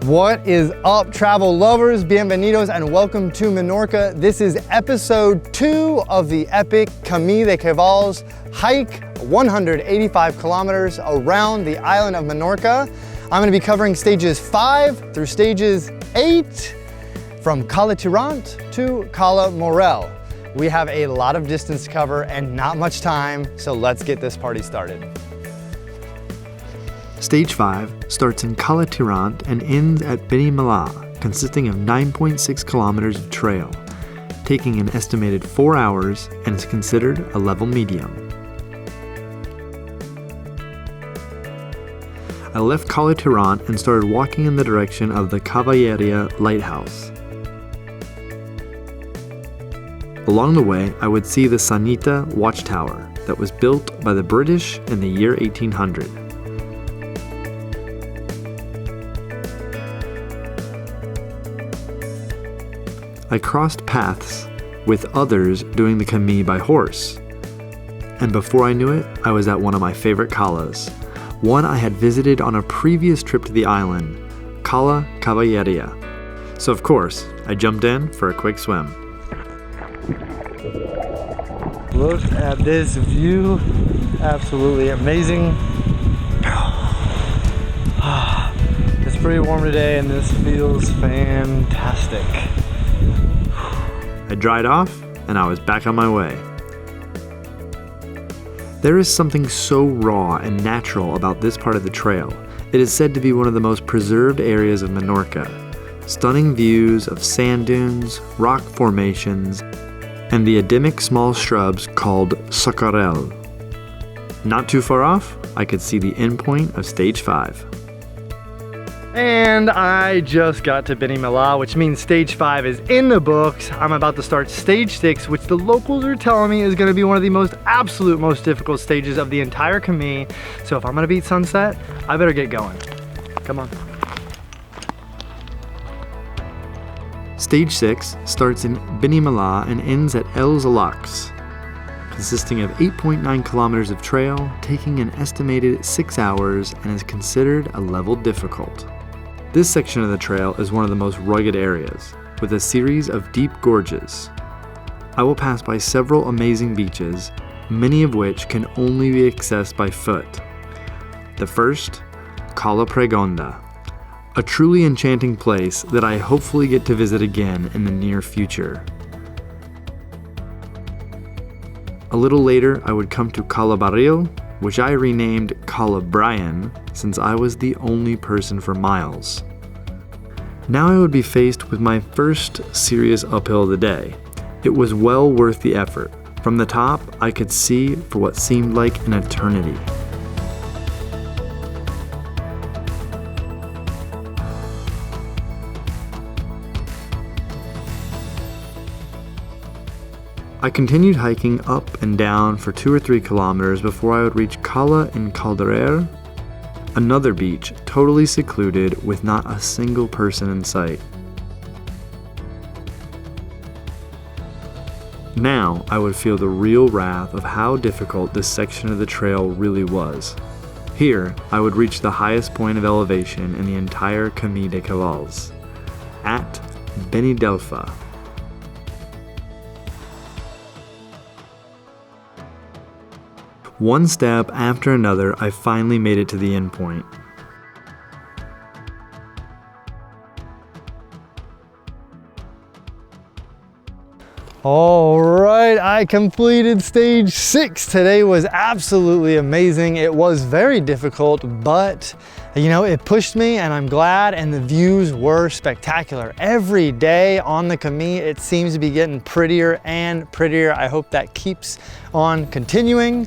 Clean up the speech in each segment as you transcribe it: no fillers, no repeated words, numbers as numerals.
What is up, travel lovers? Bienvenidos and welcome to Minorca. This is episode 2 of the epic Camí de Cavalls hike, 185 kilometers around the island of Menorca. I'm going to be covering stages 5 through stages 8 from Cala Tirant to Cala Morell. We have a lot of distance to cover and not much time, so let's get this party started. Stage 5 starts in Cala Tirant and ends at Binimel-La, consisting of 9.6 kilometers of trail, taking an estimated 4 hours and is considered a level medium. I left Cala Tirant and started walking in the direction of the Cavalleria lighthouse. Along the way, I would see the Sanita watchtower that was built by the British in the year 1800. I crossed paths with others doing the Camí by horse, and before I knew it, I was at one of my favorite calas, one I had visited on a previous trip to the island, Cala Cavalleria. So of course, I jumped in for a quick swim. Look at this view, absolutely amazing. It's pretty warm today and this feels fantastic. I dried off and I was back on my way. There is something so raw and natural about this part of the trail. It is said to be one of the most preserved areas of Menorca. Stunning views of sand dunes, rock formations, and the endemic small shrubs called socarel. Not too far off, I could see the endpoint of stage 5. And I just got to Binimel-La, which means stage 5 is in the books. I'm about to start stage 6, which the locals are telling me is gonna be one of the most difficult stages of the entire Camí. So if I'm gonna beat sunset, I better get going. Come on. Stage 6 starts in Binimel-La and ends at Alocs, consisting of 8.9 kilometers of trail, taking an estimated 6 hours and is considered a level difficult. This section of the trail is one of the most rugged areas, with a series of deep gorges. I will pass by several amazing beaches, many of which can only be accessed by foot. The first, Cala Pregonda, a truly enchanting place that I hopefully get to visit again in the near future. A little later, I would come to Cala Morell, which I renamed Cala Brian since I was the only person for miles. Now I would be faced with my first serious uphill of the day. It was well worth the effort. From the top, I could see for what seemed like an eternity. I continued hiking up and down for 2 or 3 kilometers before I would reach Cala encircles, another beach totally secluded with not a single person in sight. Now I would feel the real wrath of how difficult this section of the trail really was. Here I would reach the highest point of elevation in the entire Camí de Cavalls, at Binimel-La. One step after another, I finally made it to the end point. All right, I completed stage 6. Today was absolutely amazing. It was very difficult, but you know, it pushed me and I'm glad, and the views were spectacular. Every day on the Camí, it seems to be getting prettier and prettier. I hope that keeps on continuing.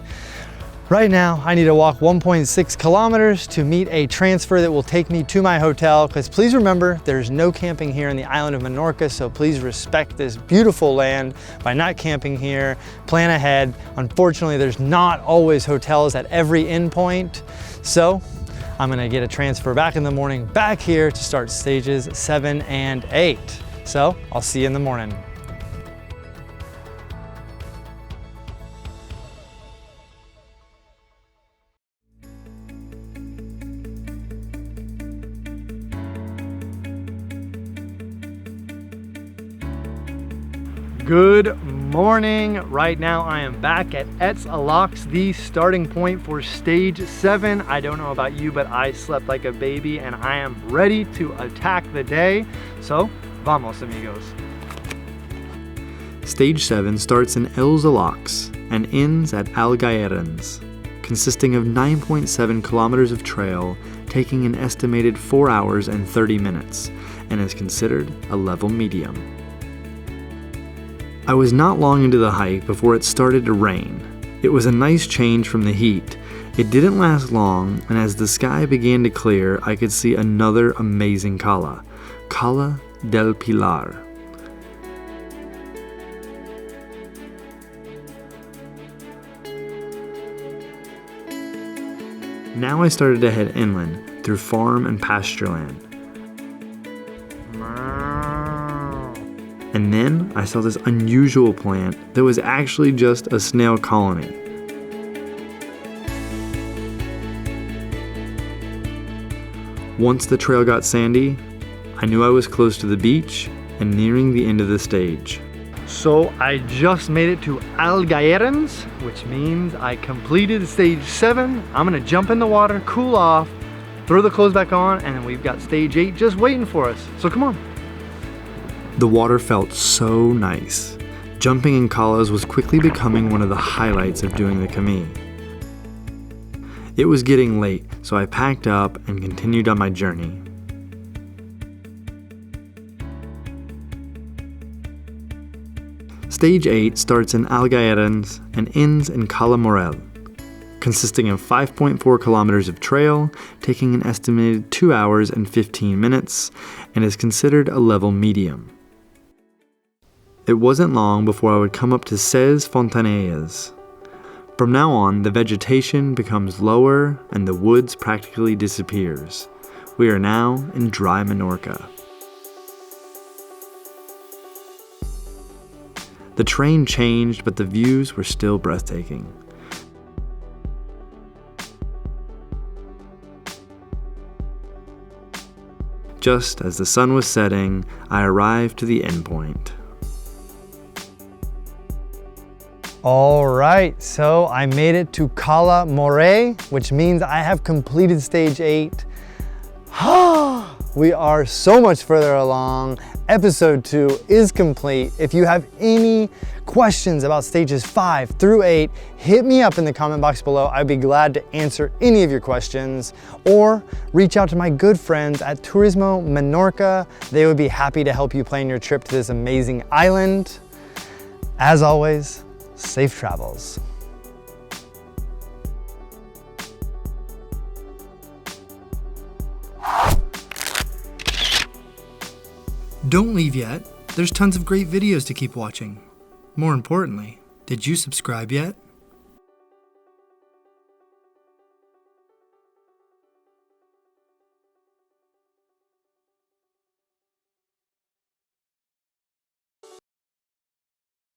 Right now, I need to walk 1.6 kilometers to meet a transfer that will take me to my hotel, because please remember, there's no camping here in the island of Menorca, so please respect this beautiful land by not camping here. Plan ahead. Unfortunately, there's not always hotels at every endpoint, so I'm gonna get a transfer back in the morning back here to start stages 7 and 8. So I'll see you in the morning. Good morning. Right now I am back at Alocs, the starting point for stage 7. I don't know about you, but I slept like a baby and I am ready to attack the day. So, vamos amigos. Stage 7 starts in Alocs and ends at Algaiarens, consisting of 9.7 kilometers of trail, taking an estimated 4 hours and 30 minutes, and is considered a level medium. I was not long into the hike before it started to rain. It was a nice change from the heat. It didn't last long, and as the sky began to clear, I could see another amazing cala, Cala del Pilar. Now I started to head inland through farm and pasture land. And then I saw this unusual plant that was actually just a snail colony. Once the trail got sandy, I knew I was close to the beach and nearing the end of the stage. So I just made it to Algaiarens, which means I completed stage 7. I'm gonna jump in the water, cool off, throw the clothes back on, and then we've got stage 8 just waiting for us. So come on. The water felt so nice. Jumping in calas was quickly becoming one of the highlights of doing the Camí. It was getting late, so I packed up and continued on my journey. Stage 8 starts in Algaiarens and ends in Cala Morell, consisting of 5.4 kilometers of trail, taking an estimated 2 hours and 15 minutes, and is considered a level medium. It wasn't long before I would come up to Ses Fontanillas. From now on, the vegetation becomes lower and the woods practically disappears. We are now in dry Minorca. The terrain changed, but the views were still breathtaking. Just as the sun was setting, I arrived to the endpoint. All right, so I made it to Cala Morell, which means I have completed stage 8. We are so much further along. Episode 2 is complete. If you have any questions about stages 5 through 8, hit me up in the comment box below. I'd be glad to answer any of your questions, or reach out to my good friends at Turismo Menorca. They would be happy to help you plan your trip to this amazing island. As always, safe travels. Don't leave yet. There's tons of great videos to keep watching. More importantly, did you subscribe yet?